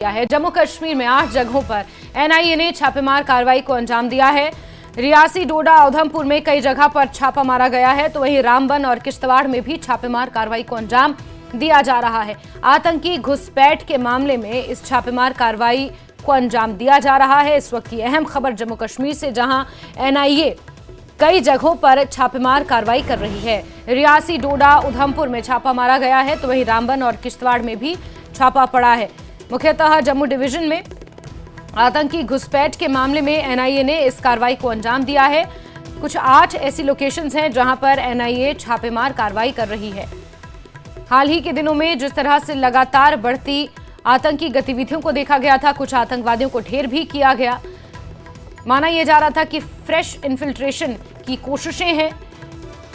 है। जम्मू कश्मीर में 8 जगहों पर एनआईए ने छापेमार कार्रवाई को अंजाम दिया है। रियासी, डोडा, उधमपुर में कई जगह पर छापा मारा गया है, तो वहीं रामबन और किश्तवाड़ में भी छापेमार कार्रवाई को अंजाम दिया जा रहा है। आतंकी घुसपैठ के मामले में इस छापेमार कार्रवाई को अंजाम दिया जा रहा है। इस वक्त की अहम खबर जम्मू कश्मीर से, जहां एनआईए कई जगहों पर छापेमार कार्रवाई कर रही है। रियासी, डोडा, उधमपुर में छापा मारा गया है, तो वहीं रामबन और किश्तवाड़ में भी छापा पड़ा है। मुख्यतः जम्मू डिवीजन में आतंकी घुसपैठ के मामले में एनआईए ने इस कार्रवाई को अंजाम दिया है। कुछ 8 ऐसी लोकेशंस हैं जहां पर एनआईए छापेमार कार्रवाई कर रही है। हाल ही के दिनों में जिस तरह से लगातार बढ़ती आतंकी गतिविधियों को देखा गया था, कुछ आतंकवादियों को ढेर भी किया गया। माना यह जा रहा था कि फ्रेश इन्फिल्ट्रेशन की कोशिशें हैं।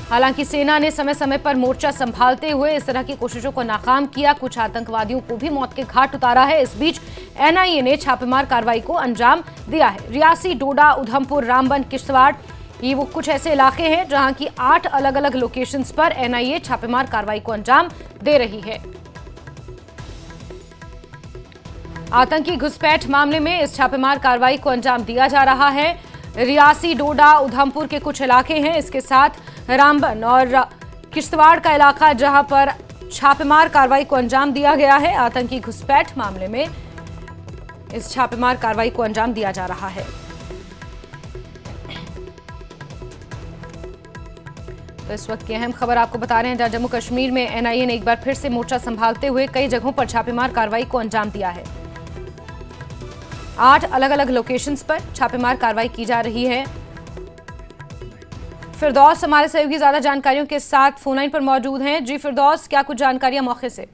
हालांकि सेना ने समय समय पर मोर्चा संभालते हुए इस तरह की कोशिशों को नाकाम किया, कुछ आतंकवादियों को भी मौत के घाट उतारा है। इस बीच एनआईए ने छापेमार कार्रवाई को अंजाम दिया है। रियासी, डोडा, उधमपुर, रामबन, किश्तवाड़, ये वो कुछ ऐसे इलाके हैं जहां की 8 अलग अलग लोकेशंस पर एनआईए छापेमार कार्रवाई को अंजाम दे रही है। आतंकी घुसपैठ मामले में इस छापेमार कार्रवाई को अंजाम दिया जा रहा है। रियासी, डोडा, उधमपुर के कुछ इलाके हैं, इसके साथ रामबन और किश्तवाड़ का इलाका जहां पर छापेमार कार्रवाई को अंजाम दिया गया है। आतंकी घुसपैठ मामले में इस छापेमार कार्रवाई को अंजाम दिया जा रहा है। तो इस वक्त की अहम खबर आपको बता रहे हैं, जहां जम्मू कश्मीर में एनआईए ने एक बार फिर से मोर्चा संभालते हुए कई जगहों पर छापेमार कार्रवाई को अंजाम दिया है। 8 अलग अलग लोकेशंस पर छापेमार कार्रवाई की जा रही है। फिरदौस हमारे सहयोगी ज्यादा जानकारियों के साथ फोन लाइन पर मौजूद हैं। जी फिरदौस, क्या कुछ जानकारियां मौके से?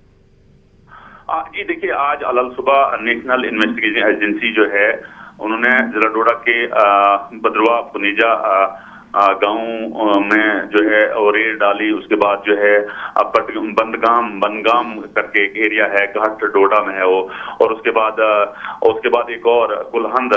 जी देखिए, आज अलग सुबह नेशनल इन्वेस्टिगेशन एजेंसी जो है, उन्होंने जिला डोडा के बदरवा पुनीजा गांव में जो है और रेड डाली। उसके बाद जो है बनगाम करके एक एरिया है, घाट डोडा में है वो, और उसके बाद एक और गुलहंद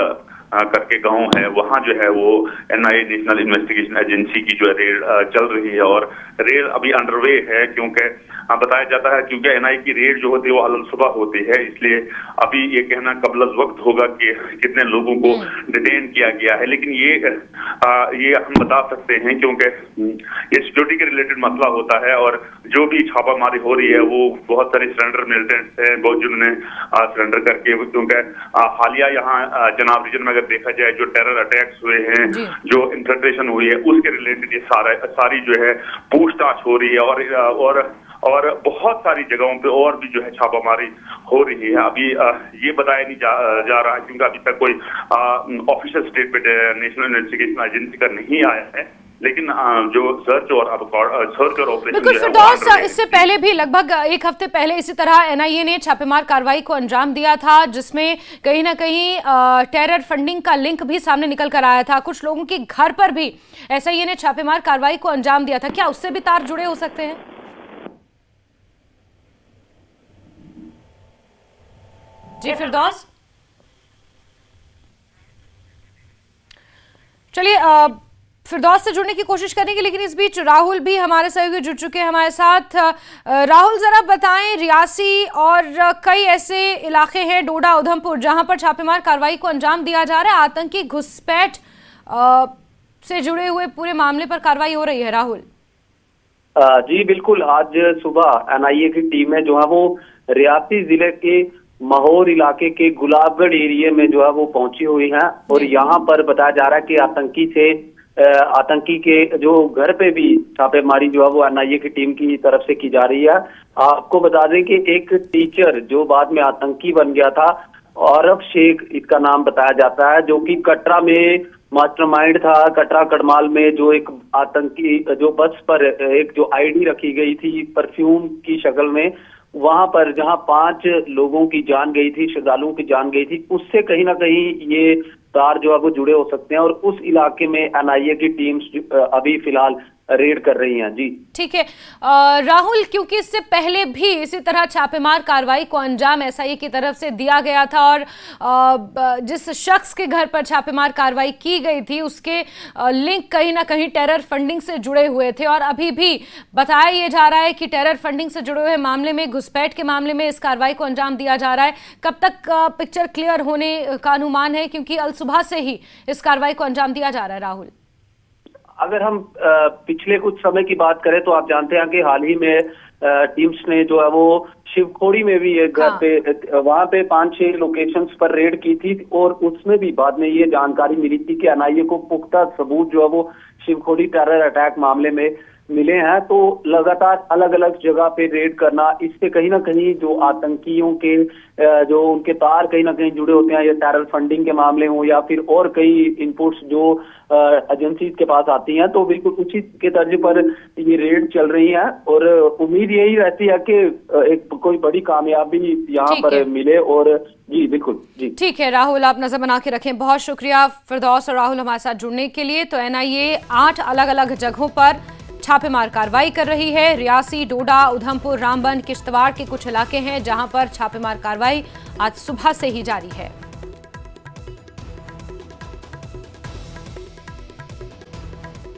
करके गांव है, वहां जो है वो एनआईए नेशनल इन्वेस्टिगेशन एजेंसी की जो है रेड चल रही है। और रेड अभी अंडरवे है, क्योंकि बताया जाता है क्योंकि एनआईए की रेड जो होती है वो अलग सुबह होती है, इसलिए अभी ये कहना कबल वक्त होगा कि कितने लोगों को डिटेन किया गया है। लेकिन ये हम बता सकते हैं क्योंकि ये सिक्योरिटी के रिलेटेड मसला होता है, और जो भी छापामारी हो रही है वो बहुत सारे सरेंडर मिलिटेंट्स हैं बहुत जिन्होंने सरेंडर करके, क्योंकि हालिया यहाँ जनाब रीजन में अगर देखा जाए जो टेरर अटैक्स हुए हैं, जो इन्फिल्ट्रेशन हुई है, उसके रिलेटेड ये सारी जो है पूछताछ हो रही है, और बहुत सारी जगहों पे और भी जो है छापामारी हो रही है। अभी ये बताया नहीं जा रहा है क्योंकि अभी तक कोई official statement national investigation agency का नहीं आया है, लेकिन जो सर्च और ऑपरेशन बिल्कुल फिरदौस, इससे पहले भी लगभग 1 हफ्ते पहले इसी तरह एनआईए ने छापेमार कार्रवाई को अंजाम दिया था, जिसमें कहीं ना कहीं टेरर फंडिंग का लिंक भी सामने निकल कर आया था। कुछ लोगों के घर पर भी एनआईए ने छापेमार कार्रवाई को अंजाम दिया था। क्या उससे भी तार जुड़े हो सकते हैं? जी फिरदौस, चलिए फिरदौस से जुड़ने की कोशिश करेंगे, लेकिन इस बीच राहुल भी हमारे सहयोगी जुड़ चुके हैं हमारे साथ। राहुल, जरा बताएं, रियासी और कई ऐसे इलाके हैं, डोडा, उधमपुर, जहां पर छापेमार कार्रवाई को अंजाम दिया जा रहा है। आतंकी घुसपैठ से जुड़े हुए पूरे मामले पर कार्रवाई हो रही है। राहुल जी बिल्कुल, आज सुबह एनआईए की टीमें जो है वो रियासी जिले के महोर इलाके के गुलाबगढ़ एरिया में जो है वो पहुंची हुई है, और यहाँ पर बताया जा रहा है कि आतंकी के जो घर पे भी छापेमारी जो है वो एनआईए की टीम की तरफ से की जा रही है। आपको बता दें कि एक टीचर जो बाद में आतंकी बन गया था, औरफ शेख इसका नाम बताया जाता है, जो कि कटरा में मास्टरमाइंड था। कटरा कड़माल में जो एक आतंकी जो बस पर एक जो आईडी रखी गई थी परफ्यूम की शक्ल में, वहां पर जहां 5 लोगों की जान गई थी, श्रद्धालुओं की जान गई थी, उससे कहीं ना कहीं ये तार जो है वो जुड़े हो सकते हैं, और उस इलाके में एनआईए की टीम्स अभी फिलहाल रेड कर रही हैं। जी ठीक है राहुल, क्योंकि इससे पहले भी इसी तरह छापेमार कार्रवाई को अंजाम एसआईए की तरफ से दिया गया था और जिस शख्स के घर पर छापेमार कार्रवाई की गई थी उसके लिंक कहीं ना कहीं टेरर फंडिंग से जुड़े हुए थे, और अभी भी बताया ये जा रहा है कि टेरर फंडिंग से जुड़े हुए मामले में, घुसपैठ के मामले में इस कार्रवाई को अंजाम दिया जा रहा है। कब तक पिक्चर क्लियर होने का अनुमान है, क्योंकि अल सुबह से ही इस कार्रवाई को अंजाम दिया जा रहा है? राहुल, अगर हम पिछले कुछ समय की बात करें तो आप जानते हैं कि हाल ही में टीम्स ने जो है वो शिवखोड़ी में भी एक घर पे वहां पे 5-6 लोकेशंस पर रेड की थी, और उसमें भी बाद में ये जानकारी मिली थी कि एनआईए को पुख्ता सबूत जो है वो शिवखोड़ी टेरर अटैक मामले में मिले हैं। तो लगातार अलग अलग जगह पे रेड करना, इससे कहीं ना कहीं जो आतंकियों के जो उनके तार कहीं ना कहीं जुड़े होते हैं, या टेरर फंडिंग के मामले हों या फिर और कई इनपुट्स जो एजेंसीज के पास आती हैं, तो बिल्कुल उसी के तर्ज पर ये रेड चल रही है, और उम्मीद यही रहती है कि एक कोई बड़ी कामयाबी यहाँ पर मिले। और जी बिल्कुल, जी ठीक है राहुल, आप नजर बना के रखें। बहुत शुक्रिया फिरदौस और राहुल हमारे साथ जुड़ने के लिए। तो एनआईए 8 अलग अलग जगहों पर छापेमार कार्रवाई कर रही है। रियासी, डोडा, उधमपुर, रामबन, किश्तवाड़ के कुछ इलाके हैं जहां पर छापेमार कार्रवाई आज सुबह से ही जारी है।